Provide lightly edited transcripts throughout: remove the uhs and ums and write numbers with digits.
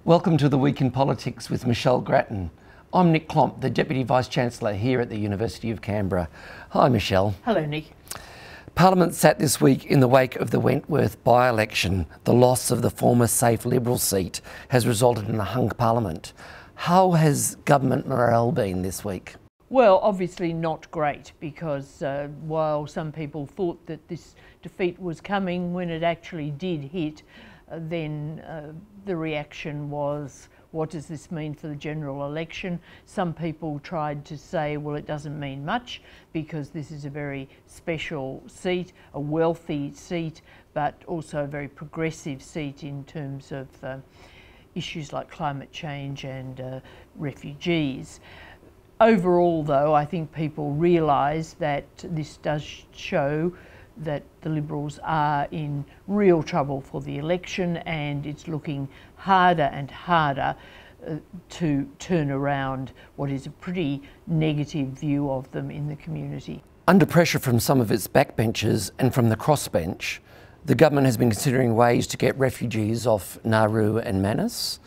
Welcome to the Week in Politics with Michelle Grattan. I'm Nick Klomp, the Deputy Vice-Chancellor here at the University of Canberra. Hi Michelle. Hello Nick. Parliament sat this week in the wake of the Wentworth by-election. The loss of the former safe Liberal seat has resulted in a hung Parliament. How has government morale been this week? Well, obviously not great, because while some people thought that this defeat was coming, when it actually did hit, then the reaction was, what does this mean for the general election? Some people tried to say, well, it doesn't mean much because this is a very special seat, a wealthy seat, but also a very progressive seat in terms of issues like climate change and refugees. Overall, though, I think people realise that this does show that the Liberals are in real trouble for the election, and it's looking harder and harder to turn around what is a pretty negative view of them in the community. Under pressure from some of its backbenchers and from the crossbench, the government has been considering ways to get refugees off Nauru and Manus.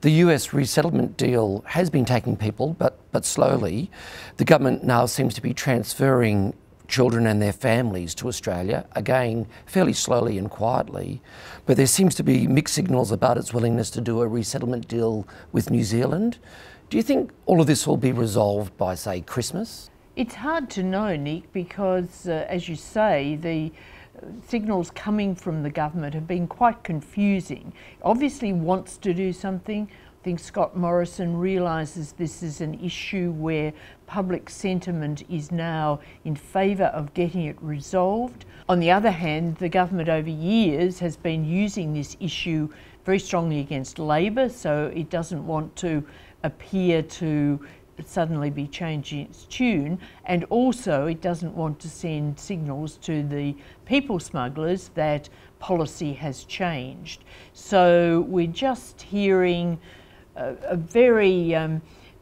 The US resettlement deal has been taking people, but slowly. The government now seems to be transferring children and their families to Australia, again, fairly slowly and quietly. But there seems to be mixed signals about its willingness to do a resettlement deal with New Zealand. Do you think all of this will be resolved by, say, Christmas? It's hard to know, Nick, because, as you say, the signals coming from the government have been quite confusing. Obviously wants to do something. I think Scott Morrison realises this is an issue where public sentiment is now in favour of getting it resolved. On the other hand, the government over years has been using this issue very strongly against Labor, so it doesn't want to appear to suddenly be changing its tune, and also it doesn't want to send signals to the people smugglers that policy has changed. So we're just hearing a very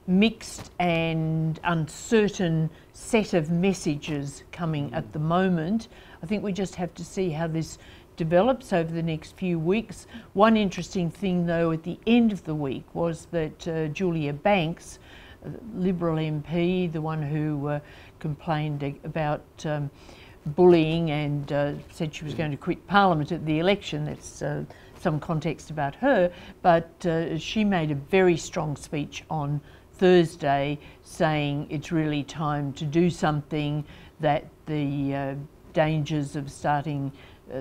mixed and uncertain set of messages coming at the moment. I think we just have to see how this develops over the next few weeks. One interesting thing though at the end of the week was that Julia Banks, Liberal MP, the one who complained about bullying and said she was going to quit Parliament at the election. That's some context about her, but she made a very strong speech on Thursday saying it's really time to do something, that the dangers of starting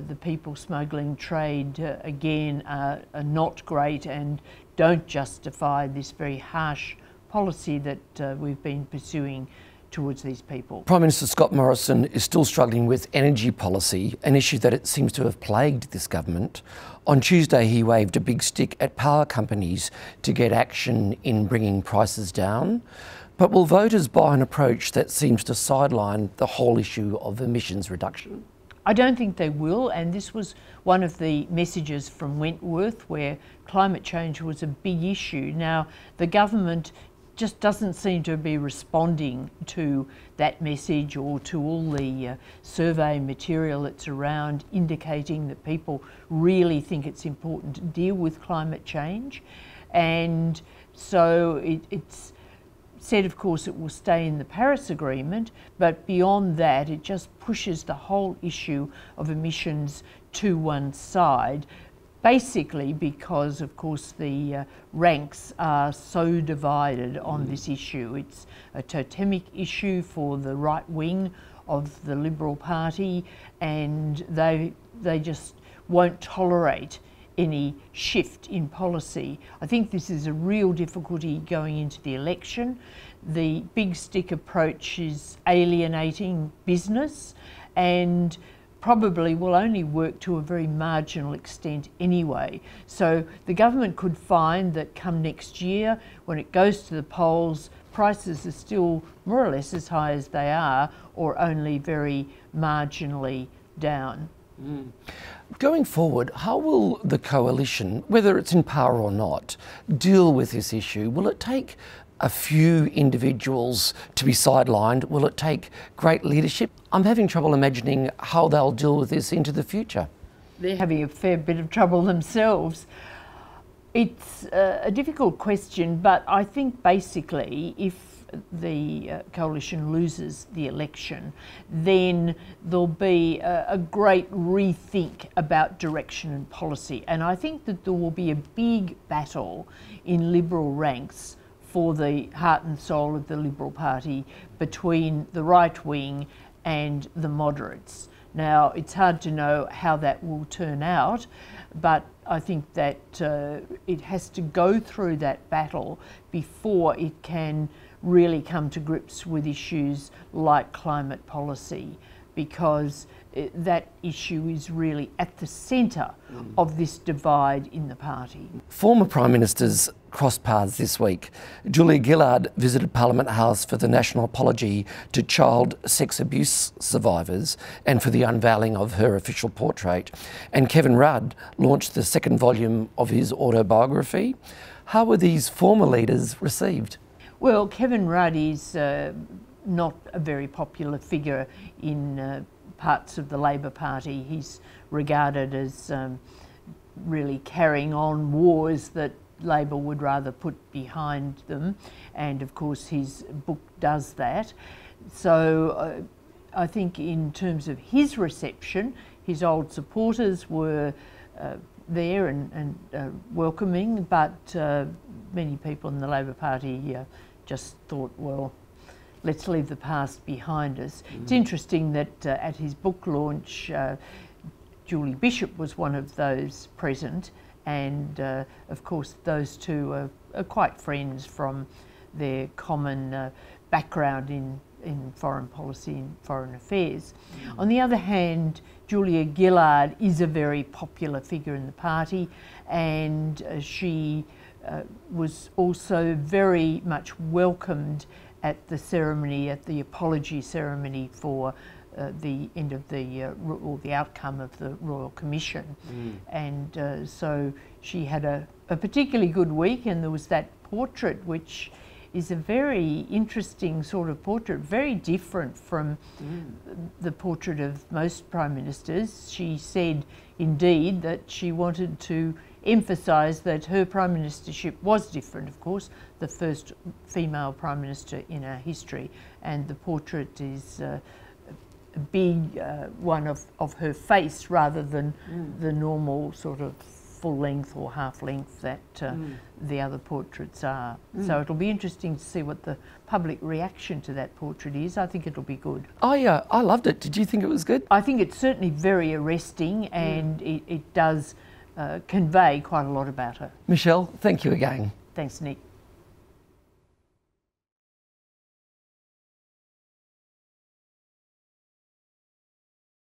the people smuggling trade again are not great and don't justify this very harsh policy that we've been pursuing towards these people. Prime Minister Scott Morrison is still struggling with energy policy, an issue that it seems to have plagued this government. On Tuesday, he waved a big stick at power companies to get action in bringing prices down. But will voters buy an approach that seems to sideline the whole issue of emissions reduction? I don't think they will, and this was one of the messages from Wentworth, where climate change was a big issue. Now, the government just doesn't seem to be responding to that message or to all the survey material that's around indicating that people really think it's important to deal with climate change. And so it's said, of course, it will stay in the Paris Agreement, but beyond that, it just pushes the whole issue of emissions to one side, basically because, of course, the ranks are so divided on this issue. It's a totemic issue for the right wing of the Liberal Party, and they just won't tolerate any shift in policy. I think this is a real difficulty going into the election. The big stick approach is alienating business and probably will only work to a very marginal extent anyway. So the government could find that come next year, when it goes to the polls, prices are still more or less as high as they are, or only very marginally down. Going forward, how will the coalition, whether it's in power or not, deal with this issue? Will it take a few individuals to be sidelined? Will it take great leadership? I'm having trouble imagining how they'll deal with this into the future. They're having a fair bit of trouble themselves. It's a difficult question, but I think basically if the coalition loses the election, then there'll be a great rethink about direction and policy. And I think that there will be a big battle in Liberal ranks for the heart and soul of the Liberal Party between the right wing and the moderates. Now, it's hard to know how that will turn out, but I think that it has to go through that battle before it can really come to grips with issues like climate policy, because that issue is really at the centre of this divide in the party. Former Prime Ministers crossed paths this week. Julia Gillard visited Parliament House for the national apology to child sex abuse survivors and for the unveiling of her official portrait. And Kevin Rudd launched the second volume of his autobiography. How were these former leaders received? Well, Kevin Rudd is not a very popular figure in parts of the Labor Party. He's regarded as really carrying on wars that Labor would rather put behind them, and of course his book does that. So I think in terms of his reception, his old supporters were there and welcoming, but many people in the Labor Party just thought, well, let's leave the past behind us. It's interesting that at his book launch, Julie Bishop was one of those present, and of course those two are quite friends from their common background in foreign policy and foreign affairs. On the other hand, Julia Gillard is a very popular figure in the party, and she was also very much welcomed at the ceremony, at the apology ceremony for the end of or the outcome of the Royal Commission. And so she had a particularly good week, and there was that portrait, which is a very interesting sort of portrait, very different from the portrait of most Prime Ministers. She said indeed that she wanted to emphasise that her Prime Ministership was different, of course, the first female Prime Minister in our history, and the portrait is a big one of her face rather than the normal sort of full length or half length that the other portraits are. So it'll be interesting to see what the public reaction to that portrait is. I think it'll be good. I loved it. Did you think it was good? I think it's certainly very arresting, and it does convey quite a lot about her. Michelle, thank you again. Thanks, Nick.